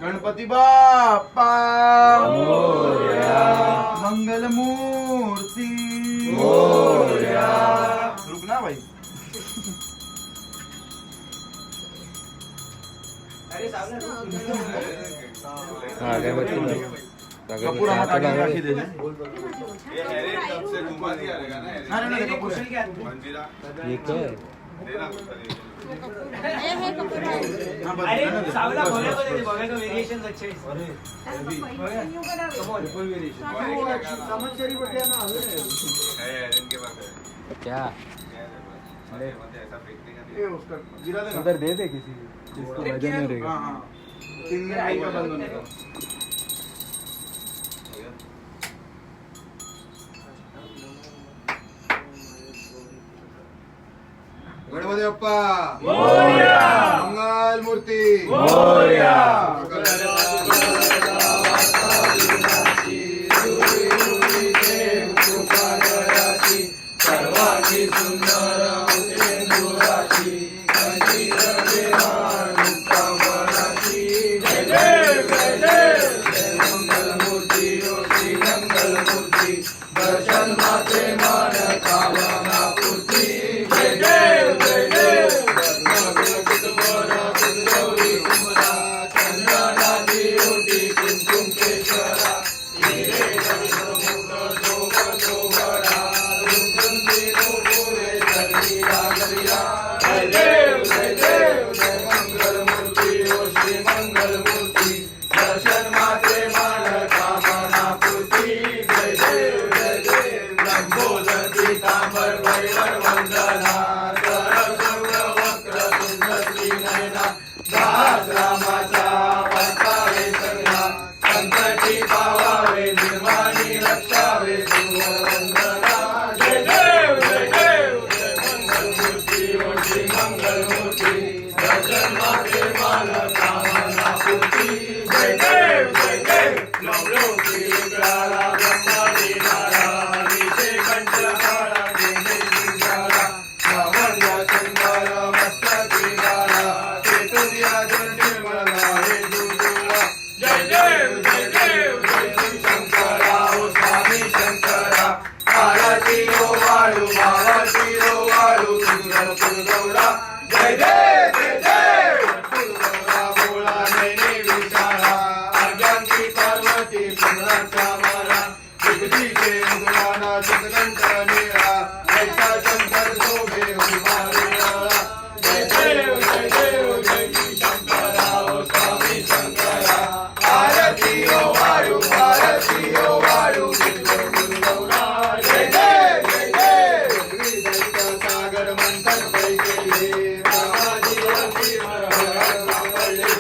गणपती बाप्पा मोरया, मंगल मूर्ती मोरया. रुक ना भाई. हाँ गणपति कपूर हम आगे रखी दे. ये हेरे तब से घुमा दिया रहेगा ना. नहीं कपूर मंदिरा ये क्या है? देना कुछ अरे सावला भोगे को दे दे, भोगे का वेरिएशंस अच्छे हैं. समझदारी बढ़िया ना है इनके पास है. क्या अरे मतलब ऐसा फेंकने का नहीं. ये उसका गिरा देना. उधर दे दे किसी जिसको वजन नहीं रहेगा. हाँ हाँ 3 मिनट आई का बंद होने का. गणपती बाप्पा मोरया, मंगल मूर्ती मोरया. सर्वांगी सुंदर दर्शन माते मान कामना पूर्ती. जय देव जय देव. गौरी कुमरा चंद्रनाथी ओटी कुमकुम केशरा हिरे शोभरा रुंदी गोरे गलिया गलिया. जय देव जय देव. जय मंगल मूर्ति ओ श्री मंगल मूर्ति. दर्शन माते मान कामना पूर्ती. जय देव जय देव. लंबोदर पीतांबर परिवर वंदना. सर्व वक्र सुंदर श्री नयना. दास रामाचा वाचावे सगळा. संकटी पावावे निर्माणी रक्षावे सुंदर वंदना. जय देव जय देव. जय मंगल मूर्ती ओ श्री मंगल मूर्ती. दर्शन माते मान कामना पूर्ती. जय देव जय देव. लोकी विग्रहाला ब्रह्मादी नारा. विषय कंठकाळा देवी सिंगारा. लावण्य सुंदर मस्तकी गाला. चेतुर्या निर्मल हे दुर्गुळा. जय देव जय देव. जय श्री शंकरा ओ स्वामी शंकरा. आरती ओ वाळू भावाची ओ वाळू सुंदर पुरगौरा. जय देव जय देव. पुरगौरा भोळा नैने विशाळा. आज्ञांची पार्वती सुंदर श्यामला. विभूतीचे उदयाना सतकंठ निळा. ऐसा शंकर शोभे उभारला. जय देव जय देव. जय श्री शंकरा ओ स्वामी शंकरा. आरती ओ वाळू आरती ओ वाळू सुंदर पुरगौरा. जय देव जय देव. दैत्य सागर मंथन पैकेले. रामाजी वरती सापडले.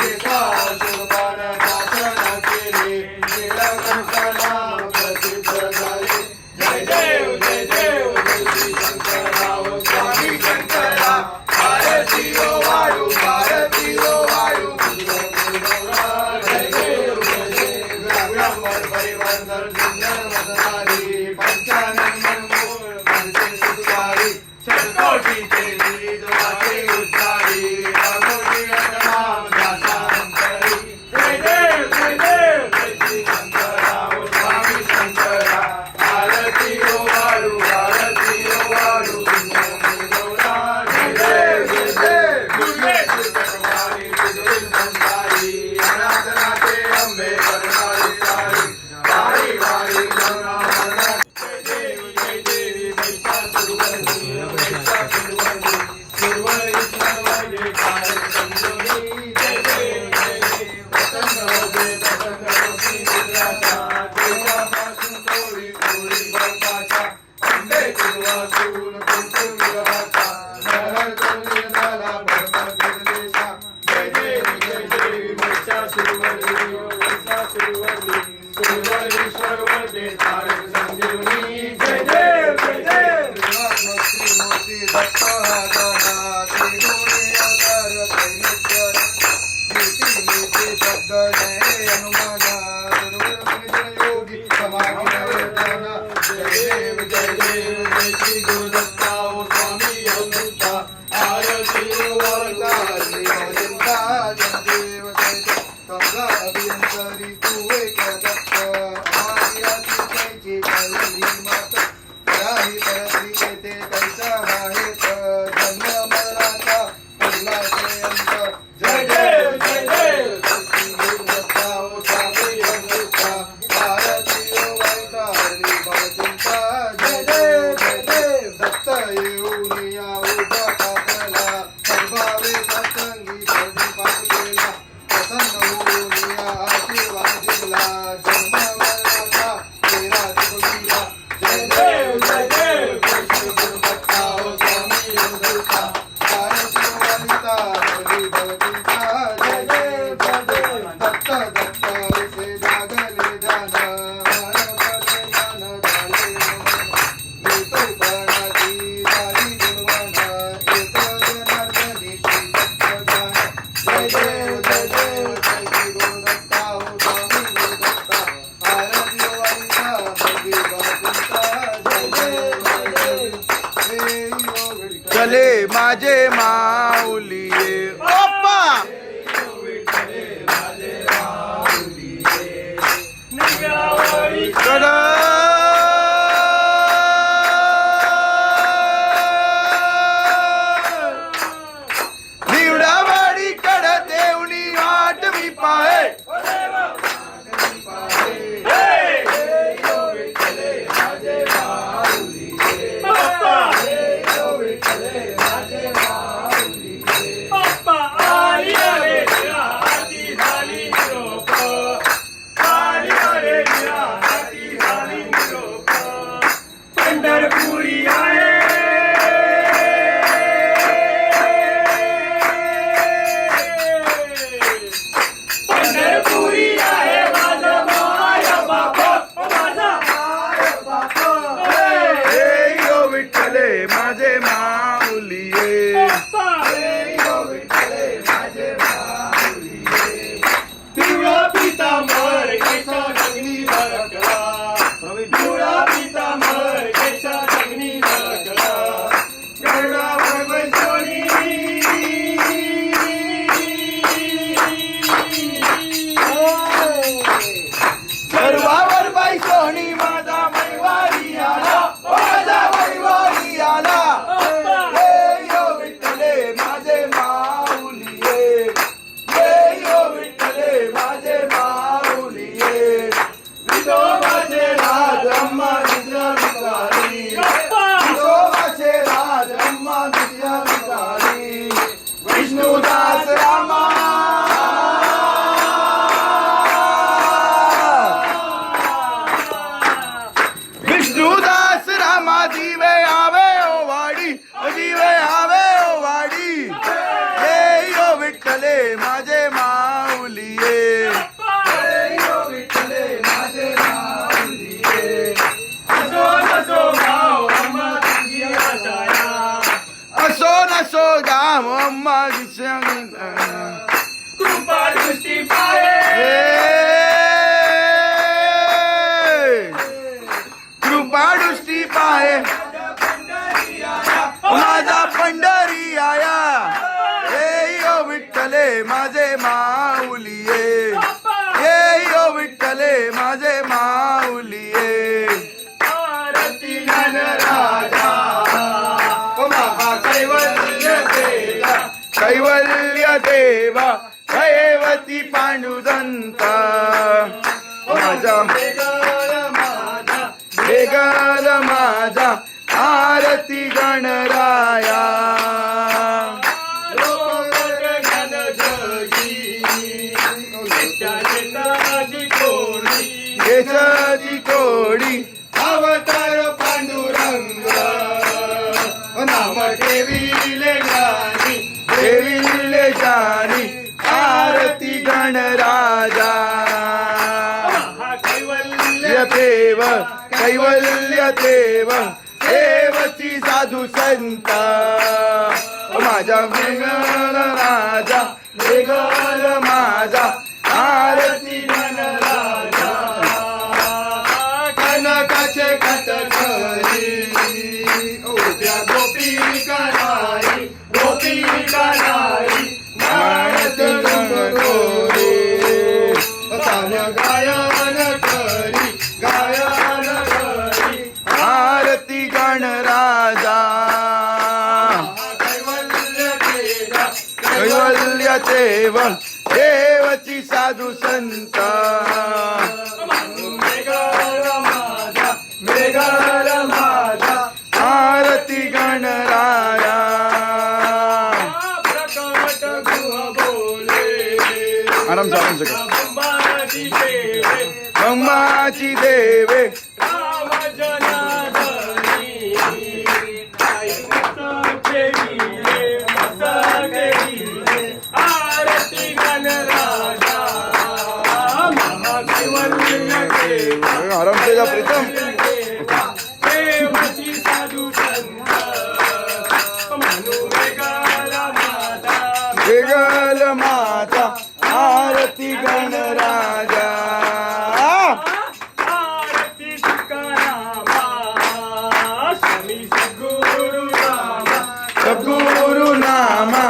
एका शोभान शासन केले. नीलकंठला प्रसिद्ध झाले. जय देव जय देव. जय श्री शंकरा ओ स्वामी शंकरा. आरती ओ वाळू आरती ओ वाळू सुंदर पुरगौरा. जय देव जय देव. ब्राह्मण परिवर्तन सुंदर मदनारी. पंचानन मूळ पंचे सुधारी. षट्कोटीचे वीज वाचे उद्धारी. अमोघी नाम दासांतरी. जय देव जय देव. जय श्री शंकरा ओ स्वामी शंकरा. आरती ओ वाळू आरती ओ वाळू सुंदर पुरगौरा. जय देव जय देव. दुर्गे दुर्गवारी दुर्गुण संसारी. अनाथनाथे अंबे करणारी सारी. वारी वारी गंगा माता. जय देवी जय देवी. महिषासुरवंदी महिषासुरवंदी. सुरवरीश्वर वैदे कारक संजोनी. जय देव जय देव. प्रसन्न होते प्रसन्न होती निद्राचा. देवापासून थोडी थोडी बंकाचा. अंबे कुर्वासून कुंकुम विरहाचा. नरहर तरुणी झाला भरभर गिरलेशा. जय देवी जय देवी. महिषासुरवंदी महिषासुरवंदी. सुरवरीश्वर वैदे कारक संजीवनी. जय देव जय देव. श्रीमती मूर्ती दत्त हाताना. त्रिगुणी अवतार त्रैनेश्वर. नीती नीती शब्द नये अनुमाना. सर्व योगी समाधी नवताना. जय देव जय देव जय श्री गुरुदत्ता ओ स्वामी अमृता आरती वार्ता देवदत्ता जय देव जय देव समजा अभियंतरी तू एक दत्त हमारी आती कैची मात त्याही परत्री येते कैसा आहेत जन्म मरणाचा पडला जयंत जय देव जय देव श्री गुरुदत्ता ओ स्वामी अमृता आरती वार्ता देवदत्ता जय देव दत्त येऊन या उभा पातला सद्भावे सत्संगी पाठ केला प्रसन्न होऊन या आशीर्वाद दिला जन्म मरणाचा तेरा दिला जय देव श्री गुरुदत्ता ओ स्वामी अमृता आरती वार्ता देवदत्ता जय देव दत्त दत्त से जागले जान चले माझे माऊलिये ओप्पा निवडावाडी कड देवणी आठवी पाहे पंढरपुरी आहे पंढरपुरी आहे माझा माया बापा माझा माया बापा यो विठ्ठले माझे माऊलिये पिवळा पितांबर केशा जगनी बरकला पिवळा पितांबर केशा जगनी बरकला गरुडावर बैसोनी सर्वावर बाई सोनी माझा मैवारी आला माझा मैवारी आला हे यो विठ्ठले माझे माऊलिये हे यो विठ्ठले माझे माऊलिये विठोबाचे राज अम्मा दुसऱ्या भिकारी विठोबाचे राज अम्मा दुसऱ्या भिकारी विष्णुदास रामा विष्णुदास रामा जीवे आवे ओ वाडी जीवे आवे ओ वाडी हे यो विठ्ठले माझे माऊलिये हे यो विठ्ठले माझे माऊलिये असो नसो गाव अम्मा तुझी आशाया असो नसो गाव अम्मा कृपा दृष्टी पाहे कृपा दृष्टी पाहे माझा पंढरी आया हे यो विठ्ठले माझे माऊलिये हे यो विठ्ठले माझे माऊलिये आरती गणराजा महाकैवल्य देवा कैवल्य देवा कैवती पांडुदंता माझा वेगल माझा आरती गणराया केशजी कोडी अवतार पांडुरंग नाम ठेविले जानी ठेविले जानी आरती गणराजा कैवल्य देव कैवल्य देव देवची साधू संत माझा वेगल राजा वेगल माझा आरती गणराजा कनकाचे कटकरी उभ्या गोपिका नारी गोपिका नारी मानत गोरे तान गायन करी आरती गणराजा कैवल्य देव देवची साधू संत आरती गणराया आराम से आराम से ब्रह्माची देवे आराम से जा प्रीतम वेगल माता आरती गणराजा आरती तुकारामा स्वामी सद्गुरु नामा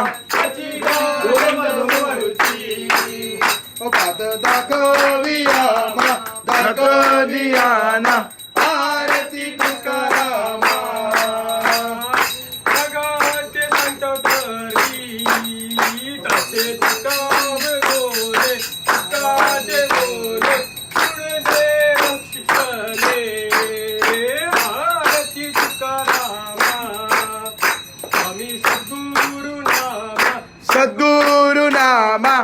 दाखवियाना आरती तुकारामा जगाचे संत भरी ताचे तुकाव गोरे तुकाचे गोरे गुरुदेव शिकले आरती तुकारामा स्वामी सद्गुरु नामा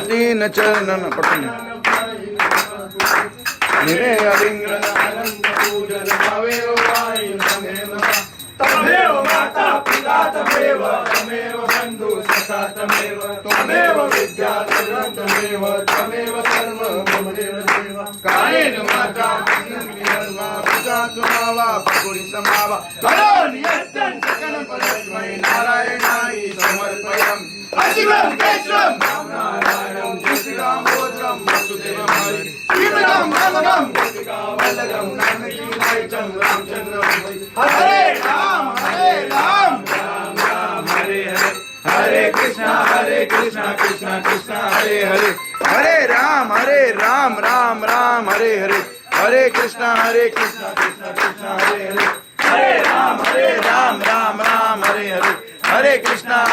तीन चरण पटन निरे अलिंगन पूजन तमेव माता पिता तमेव तमेव बंधु सखा तमेव तमेव विद्या तमेव तमेव सर्व ममदेव देव कायेन माता समावा पगुरी समावा करोनि यज्ञं सकलं परस्मै नारायणाय समर्पयामि अशिवं केशवं नारायणं जयश्रीराम गोत्रं वसुदेवं हरि श्रीराम रामगं वल्लभं जानकी नायकं रामचंद्रं हरे राम राम राम हरे हरे हरे कृष्णा कृष्णा कृष्णा हरे हरे हरे राम राम राम हरे हरे हरे कृष्णा कृष्णा कृष्णा हरे हरे हरे राम राम हरे हरे हरे कृष्णा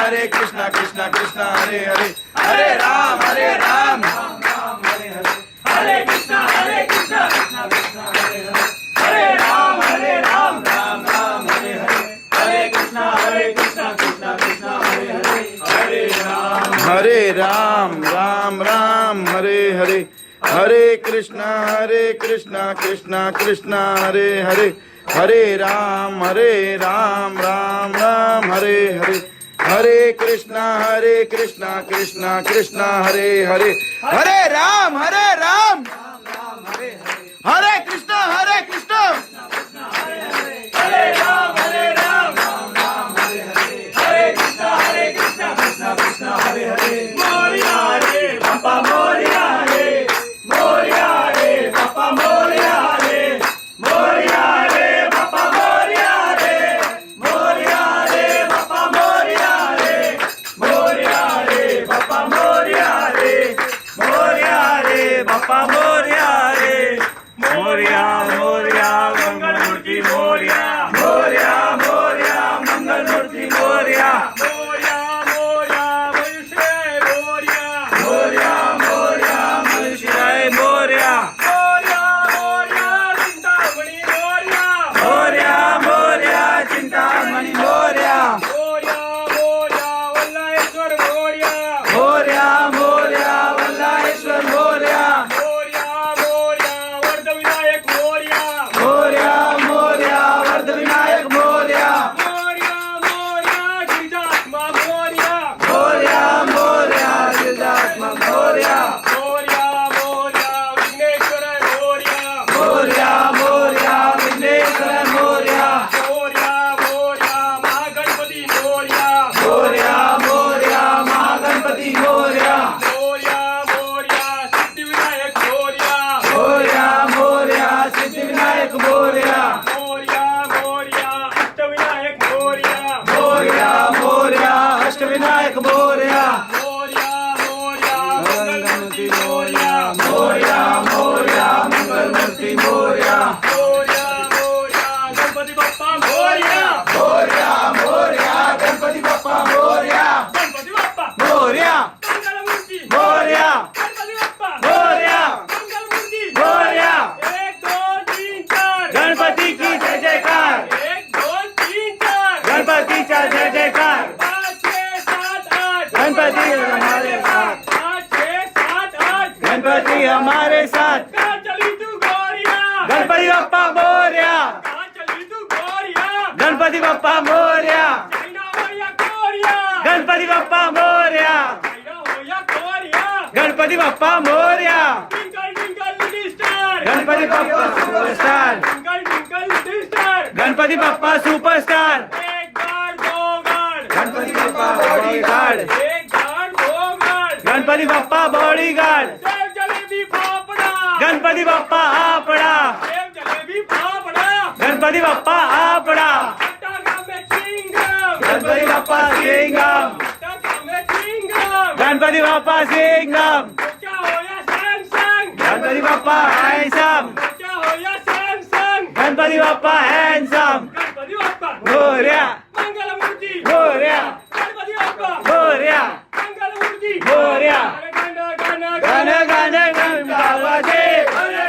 कृष्णा कृष्णा हरे हरे हरे राम राम हरे हरे हरे कृष्णा कृष्णा कृष्णा हरे हरे हरे राम राम हरे हरे हरे कृष्णा कृष्णा कृष्णा हरे हरे हरे राम राम हरे हरे हरे कृष्णा कृष्णा कृष्णा हरे हरे हरे राम राम राम हरे हरे हरे कृष्णा कृष्णा कृष्णा हरे हरे हरे राम हरे कृष्णा हरे राम हरे हरे हरे कृष्णा कृष्णा हरे हरे मोरिया रे बापा मोरिया रे मोरिया रे बापा मोरिया रे मोरिया रे बापा मोरिया रे मोरिया रे बापा मोरिया रे मोरिया रे बापा मोरिया रे मोरिया रे बापा मोरिया रे मोरिया मोरया मंगलमूर्ती मोरया गणपती बाप्पा मोरया मंगलमूर्ती मोरया 1 2 3 4 गणपतीची जय जयकार 1 2 3 4 गणपतीचा जय जयकार 5 6 7 8 गणपती हमारे साथ 5 6 7 8 गणपती हमारे साथ कहाँ चली तू गोरिया गणपती बाप्पा मोरया कहाँ चली तू गोरिया गणपती बाप्पा मोरया चाइना हो या कोरिया गणपती बाप्पा मोरया चाइना हो या Korea Ganpati Bappa Morya twinkle twinkle little star Ganpati Bappa superstar twinkle twinkle little star Ganpati Bappa superstar एक गार्ड दो गार्ड गणपती बाप्पा बॉडीगार्ड एक गार्ड दो गार्ड गणपती बाप्पा बॉडीगार्ड सेव जलेबी फाफड़ा गणपती बाप्पा आपडा सेव जलेबी फाफड़ा गणपती बाप्पा आपडा पटाखा में चिंगम गणपती बाप्पा सिंगम पटाखा में चिंगम गणपती बाप्पा सिंगम क्या हो या सैमसंग गणपती बाप्पा हॅन्डसम क्या हो या सैमसंग गणपती बाप्पा हॅन्डसम गणपती बाप्पा मोरया मंगलमूर्ती मोरया गणपती बाप्पा मोरया मंगलमूर्ती मोरया गण गण गण गण घंटा बाजे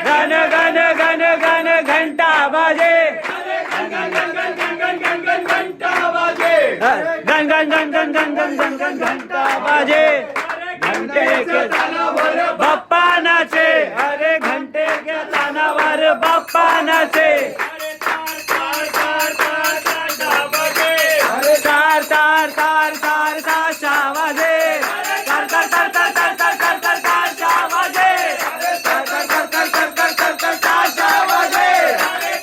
गण गण गण गण घंटा बाजे गण गण गण गण गण घंटा बाजे गण गण गण गण गण गण गण गण घंटा बाजे घंटे के तानावर बाप्पा नाचे अरे घंटे के तानावर बाप्पा नाचे अरे तार तार तार तार ताशा बाजे अरे तार तार तार तार ताशा वाजे तार तार तार तार तार तार तार तार ताशा वाजे तार तार तार तार तार तार तार तार ताशा वाजे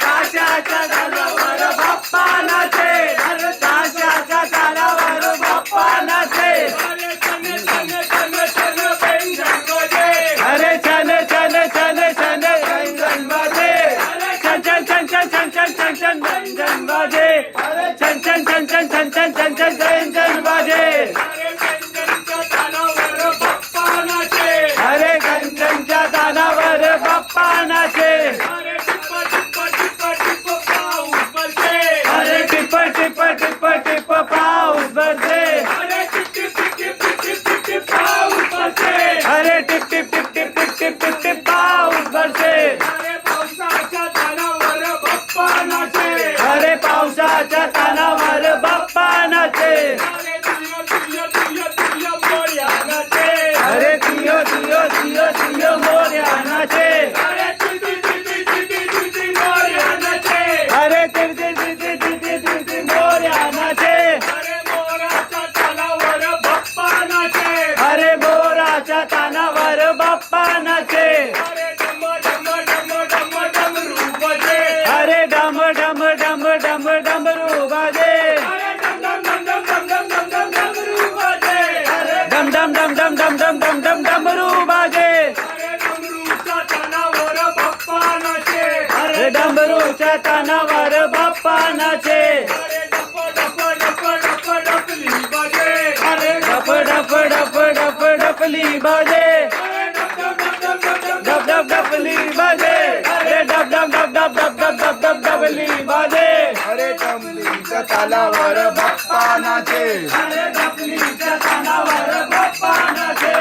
ताशाच्या तालावर बाप्पा नाचे अरे ताशाच्या तालावर बाप्पा नाचे अरे चन चन चन चन व्यंजन बाजे अरे छन छन छन छन व्यंजन बाजे छन छन छन छन छन छन छन छन व्यंजन बाजे छन छन छन छन छन छन छन छन व्यंजन बाजे अरे व्यंजनच्या तालावर बाप्पा नाचे अरे कंचनच्या दानावर बाप्पा नाचे अरे टिप्प टिप्प टिप्प टिप्प पाऊस बरसे अरे टिप टिप टिप टिप पाऊस बरसे अरे tip tip tip tip tip tip tip पाऊस बरसे अरे tip tip tip tip tip tip tip tip पाऊस बरसे अरे पावसाच्या तालावर बाप्पा नाचे अरे पावसाच्या तानावर बाप्पा नाचे अरे तुझ्या तुझ्या तुझ्या तुझ्या मोरया नाचे अरे तियो तियो तियो तियो मोरया नाचे अरे तुझी तुझी तुझी तुझी मोरया नाचे अरे तिरती तिरती तिरती तिरती मोरया नाचे अरे मोराच्या तालावर बाप्पा नाचे अरे मोराच्या तानावर बाप्पा नाचे अरे डम डम डम डम डमरू बजे अरे डम डम डम डम डमरू बाजे अरे डम डम डम डम डम डम डम डम डमरू बजे अरे डम डम डम डम डम डम डम डम डमरू बाजे अरे डमरूच्या तालावर बाप्पा नाचे अरे डमरूच्या तानावर बाप्पा नाचे अरे डप डप डप डप डपली बजे अरे डप डप डप डप डपली बाजे अरे डप डप डप डप डप डप डप डपली बाजे अरे डप डप डप डप डप डप डप डप डपली बाजे अरे टमलीच्या तालावर बाप्पा नाचे अरे डपलीच्या तानावर बाप्पा नाचे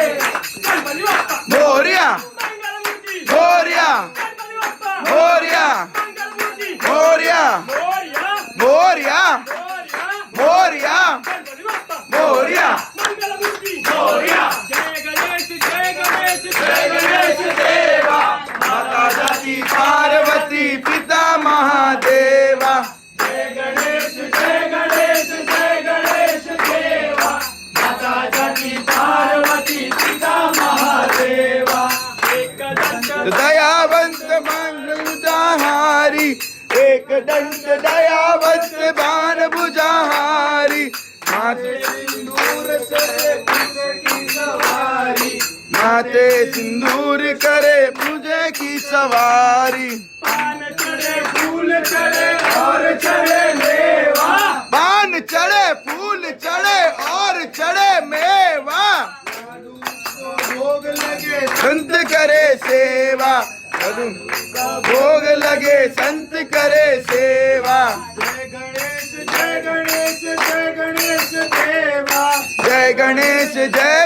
गणपती बाप्पा मोरया मंगलमूर्ती मोरया गणपती बाप्पा मोरया मंगलमूर्ती मोरया मोरया मोरया मोरया मोरया गणपती बाप्पा मोरया मंगलमूर्ती मोरया जय गणेश जय गणेश जय गणेश देवा माता जाती पार्वती पिता महादेवा जय गणेश जय गणेश जय गणेश देवा माता जाती पार्वती पिता महादेवा एक दंत दयावंत मंगलहारी एक दंत दयावंत बाण भुजाहारी माते सिंदूर से पूजे की सवारी माते सिंदूर करे पूजे की सवारी पान चढ़े फूल चढ़े और चढ़े मेवा पान चढ़े फूल चढ़े और चढ़े मेवा भोग लगे संत करे सेवा भोग लगे संत करे सेवा जय गणेश जय गणेश जय गणेश देवा जय गणेश जय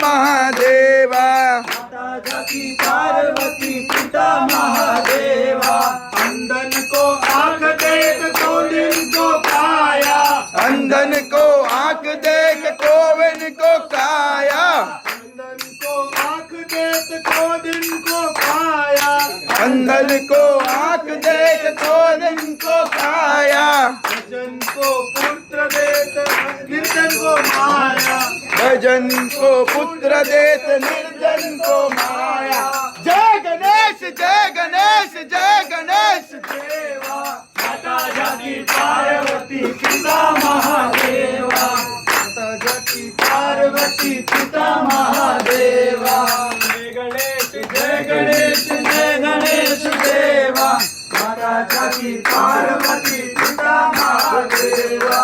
महादेवा माता जाकी पार्वती पिता महादेवा अंधन को आंख देख कोविन को काया अंधन को आंख देख कोविन को काया अंधन को आंख देख कोविन को काया अंधन को आंख देख कोविन को काया भजन को पुत्र देत निर्जन को माया भजन को पुत्र देत निर्जन को माया जय गणेश जय गणेश जय गणेश देवा माता जाकी पार्वती पिता महादेवा माता जाकी पार्वती पिता महादेवा जय गणेश जय गणेश जय गणेश देवा माता जाकी पार्वती पिता महादेवा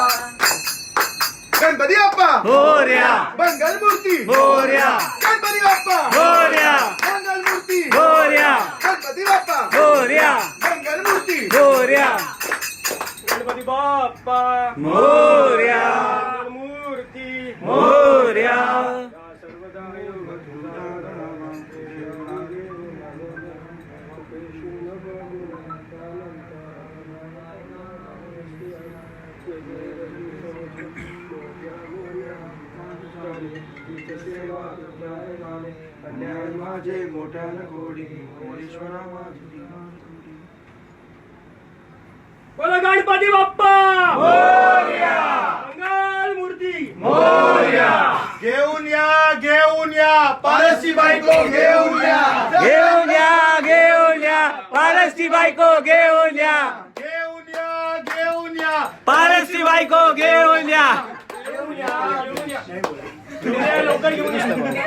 गणपती बाप्पा होर्या मंगल मूर्ती होर्या गणपती बाप्पा होर्या मंगल मूर्ती होर्या गणपती बाप्पा होर्या मंगल मूर्ती होर्या गणपती बाप्पा मोर्या मूर्ती मोर्या माझे मोठ्या गोडी कोणेश्वरा माझी बोला गणपती बाप्पा मोर्या मंगल मूर्ती मोर्या घेऊन या पारसी बायको घेऊन या घेऊन या पारसची बायको घेऊन या घेऊन या पारसची बायको घेऊन या लवकर घेऊन या